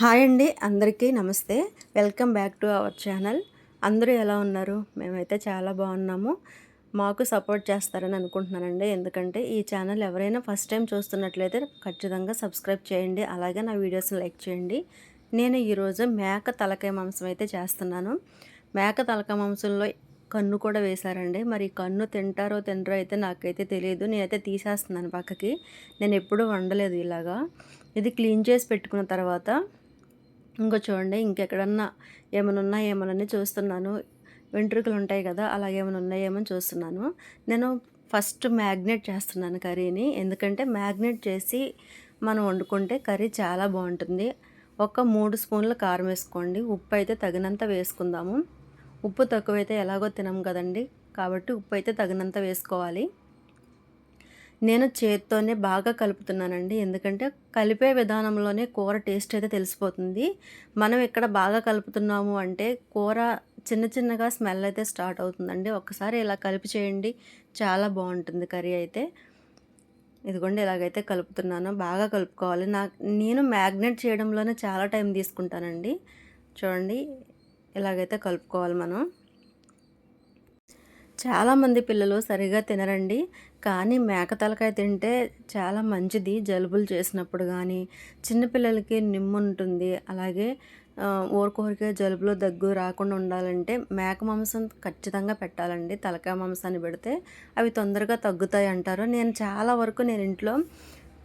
Hi అండి, అందరికీ నమస్తే. Welcome back to our channel. అందరూ ఎలా ఉన్నారు? మేమైతే చాలా బాగున్నాము. మాకు సపోర్ట్ చేస్తారని అనుకుంటున్నానండి. ఎందుకంటే ఈ ఛానల్ ఎవరైనా ఫస్ట్ టైం చూస్తున్నట్లయితే ఖచ్చితంగా సబ్స్క్రైబ్ చేయండి. అలాగే నా వీడియోస్ని లైక్ చేయండి. నేను ఈరోజు మేక తలకాయ మాంసం అయితే చేస్తున్నాను. మేక తలకాయ మాంసంలో కన్ను కూడా వేశారండి. మరి కన్ను తింటారో తినరో అయితే నాకైతే తెలియదు. నేనైతే తీసేస్తున్నాను పక్కకి. నేను ఎప్పుడూ వండలేదు ఇలాగా. ఇది క్లీన్ చేసి పెట్టుకున్న తర్వాత ఇంకో చూడండి, ఇంకెక్కడన్నా ఏమైనా ఉన్నాయేమోనని చూస్తున్నాను. వెంట్రుకలు ఉంటాయి కదా, అలాగేమైనా ఉన్నాయేమో అని చూస్తున్నాను. నేను ఫస్ట్ మ్యాగ్నేట్ చేస్తున్నాను కర్రీని. ఎందుకంటే మ్యాగ్నేట్ చేసి మనం వండుకుంటే కర్రీ చాలా బాగుంటుంది. ఒక 3 స్పూన్ల కారం వేసుకోండి. ఉప్పు అయితే తగినంత వేసుకుందాము. ఉప్పు తక్కువైతే ఎలాగో తినం కదండి, కాబట్టి ఉప్పు అయితే తగినంత వేసుకోవాలి. నేను చేత్తోనే బాగా కలుపుతున్నానండి. ఎందుకంటే కలిపే విధానంలోనే కూర టేస్ట్ అయితే తెలిసిపోతుంది. మనం ఇక్కడ బాగా కలుపుతున్నాము అంటే కూర చిన్న చిన్నగా స్మెల్ అయితే స్టార్ట్ అవుతుందండి. ఒక్కసారి ఇలా కలిపి చేయండి, చాలా బాగుంటుంది కర్రీ అయితే. ఇదిగోండి, ఇలాగైతే కలుపుతున్నాను. బాగా కలుపుకోవాలి. నేను మ్యాగ్నేట్ చేయడంలోనే చాలా టైం తీసుకుంటానండి. చూడండి, ఇలాగైతే కలుపుకోవాలి మనం. చాలామంది పిల్లలు సరిగా తినరండి. కానీ మేక తలకాయ తింటే చాలా మంచిది. జలుబులు చేసినప్పుడు కానీ, చిన్నపిల్లలకి నిమ్ముంటుంది. అలాగే ఊరికే జలుబులో దగ్గు రాకుండా ఉండాలంటే మేక మాంసం ఖచ్చితంగా పెట్టాలండి. తలకాయ మాంసాన్ని పెడితే అవి తొందరగా తగ్గుతాయి అంటారు. నేను ఇంట్లో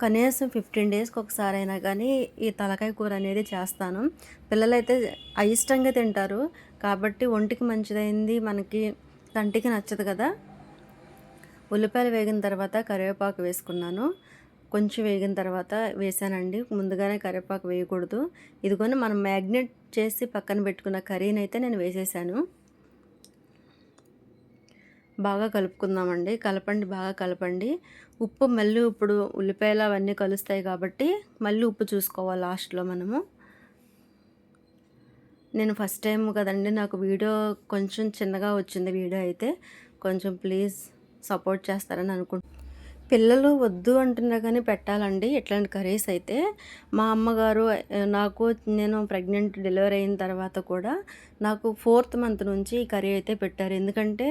కనీసం 15 డేస్కి ఒకసారి అయినా కానీ ఈ తలకాయ కూర అనేది చేస్తాను. పిల్లలైతే అయిష్టంగా తింటారు. కాబట్టి ఒంటికి మంచిదైంది, మనకి కంటికి నచ్చదు కదా. ఉల్లిపాయలు వేగిన తర్వాత కరివేపాకు వేసుకున్నాను. కొంచెం వేగిన తర్వాత వేసానండి. ముందుగానే కరివేపాకు వేయకూడదు. ఇదిగోని మనం మ్యాగ్నేట్ చేసి పక్కన పెట్టుకున్న కర్రీని అయితే నేను వేసేసాను. బాగా కలుపుకుందామండి. కలపండి, బాగా కలపండి. ఉప్పు మళ్ళీ ఇప్పుడు ఉల్లిపాయలు అవన్నీ కలుస్తాయి కాబట్టి మళ్ళీ ఉప్పు చూసుకోవాలి లాస్ట్లో మనము. నేను ఫస్ట్ టైం కదండి, నాకు వీడియో కొంచెం చిన్నగా వచ్చింది. వీడియో అయితే కొంచెం ప్లీజ్ సపోర్ట్ చేస్తారని అనుకుంటున్నాను. పిల్లలు వద్దు అంటున్నా కానీ పెట్టాలండి ఇట్లాంటి కర్రీస్ అయితే. మా అమ్మగారు నేను ప్రెగ్నెంట్ డెలివరీ అయిన తర్వాత కూడా నాకు 4th మంత్ నుంచి ఈ కర్రీ అయితే పెట్టారు. ఎందుకంటే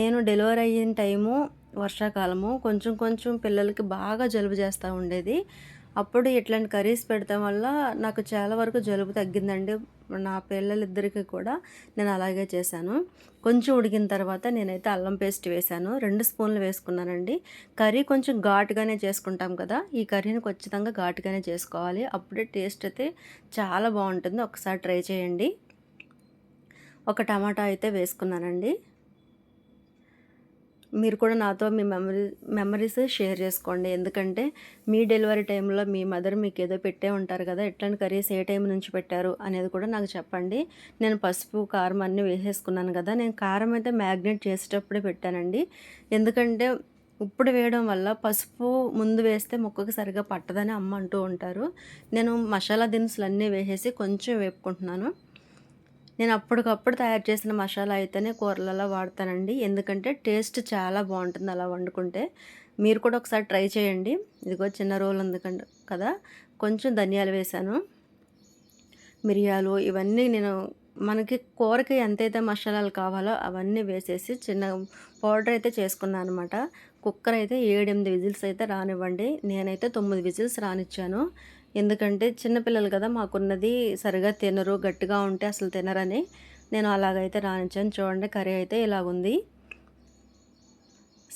నేను డెలివరీ అయిన టైము వర్షాకాలము, కొంచెం కొంచెం పిల్లలకి బాగా జలుబు చేస్తూ ఉండేది. అప్పుడు ఇట్లాంటి కర్రీస్ పెడతాం వల్ల నాకు చాలా వరకు జలుబు తగ్గిందండి. నా పిల్లలిద్దరికీ కూడా నేను అలాగే చేశాను. కొంచెం ఉడికిన తర్వాత నేనైతే అల్లం పేస్ట్ వేశాను. 2 స్పూన్లు వేసుకున్నానండి. కర్రీ కొంచెం ఘాటుగానే చేసుకుంటాం కదా, ఈ కర్రీని ఖచ్చితంగా ఘాటుగానే చేసుకోవాలి. అప్పుడే టేస్ట్ అయితే చాలా బాగుంటుంది. ఒకసారి ట్రై చేయండి. ఒక టమాటా అయితే వేసుకున్నానండి. మీరు కూడా నాతో మీ మెమరీస్ షేర్ చేసుకోండి. ఎందుకంటే మీ డెలివరీ టైంలో మీ మదర్ మీకు ఏదో పెట్టే ఉంటారు కదా, ఎట్లాంటి కర్రీస్ ఏ టైం నుంచి పెట్టారు అనేది కూడా నాకు చెప్పండి. నేను పసుపు, కారం అన్నీ వేసేసుకున్నాను కదా. నేను కారం అయితే మ్యాగ్నేట్ చేసేటప్పుడే పెట్టానండి. ఎందుకంటే ఇప్పుడు వేయడం వల్ల పసుపు ముందు వేస్తే ముక్కకు సరిగా పట్టదని అమ్మ అంటూ ఉంటారు. నేను మసాలా దినుసులు అన్నీ వేసేసి కొంచెం వేపుకుంటున్నాను. నేను అప్పటికప్పుడు తయారు చేసిన మసాలా అయితేనే కూరలలో వాడతానండి. ఎందుకంటే టేస్ట్ చాలా బాగుంటుంది అలా వండుకుంటే. మీరు కూడా ఒకసారి ట్రై చేయండి. ఇదిగో చిన్న రోల్ ఉంది కదా, కొంచెం ధనియాలు వేశాను, మిరియాలు, ఇవన్నీ నేను మనకి కూరకి ఎంతైతే మసాలాలు కావాలో అవన్నీ వేసేసి చిన్న పౌడర్ అయితే చేసుకున్నాను అనమాట. కుక్కర్ అయితే 7-8 విజిల్స్ అయితే రానివ్వండి. నేనైతే 9 విజిల్స్ రానిచ్చాను. ఎందుకంటే చిన్నపిల్లలు కదా, మాకున్నది సరిగా తినరు, గట్టిగా ఉంటే అసలు తినరని నేను అలాగైతే రానిచ్చాను. చూడండి, కర్రీ అయితే ఇలాగుంది.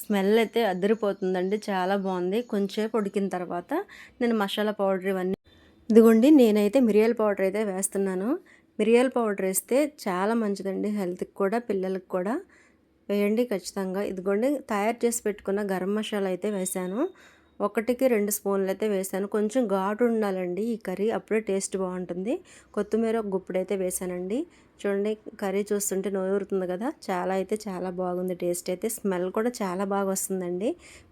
స్మెల్ అయితే అదిరిపోతుందండి, చాలా బాగుంది. కొంచెంసేపు ఉడికిన తర్వాత నేను మసాలా పౌడర్ ఇవన్నీ ఇదిగోండి, నేనైతే మిరియాల పౌడర్ అయితే వేస్తున్నాను. మిరియాల పౌడర్ వేస్తే చాలా మంచిదండి హెల్త్కి కూడా, పిల్లలకి కూడా. వేయండి ఖచ్చితంగా. ఇదిగోండి, తయారు చేసి పెట్టుకున్న గరం మసాలా అయితే వేశాను. 1-2 స్పూన్లు అయితే వేసాను. కొంచెం ఘాటు ఉండాలండి ఈ కర్రీ, అప్పుడే టేస్ట్ బాగుంటుంది. కొత్తిమీర ఒక గుప్పుడైతే వేసానండి. చూడండి, కర్రీ చూస్తుంటే నోరుతుంది కదా, చాలా బాగుంది. టేస్ట్ అయితే స్మెల్ కూడా చాలా బాగా వస్తుందండి.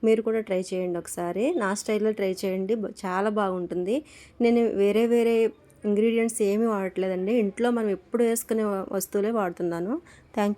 మీరు కూడా ట్రై చేయండి ఒకసారి. నా స్టైల్లో ట్రై చేయండి, చాలా బాగుంటుంది. నేను వేరే ఇంగ్రీడియంట్స్ ఏమీ వాడట్లేదండి. ఇంట్లో మనం ఎప్పుడు వేసుకునే వస్తువులే వాడుతున్నాను. Thank you.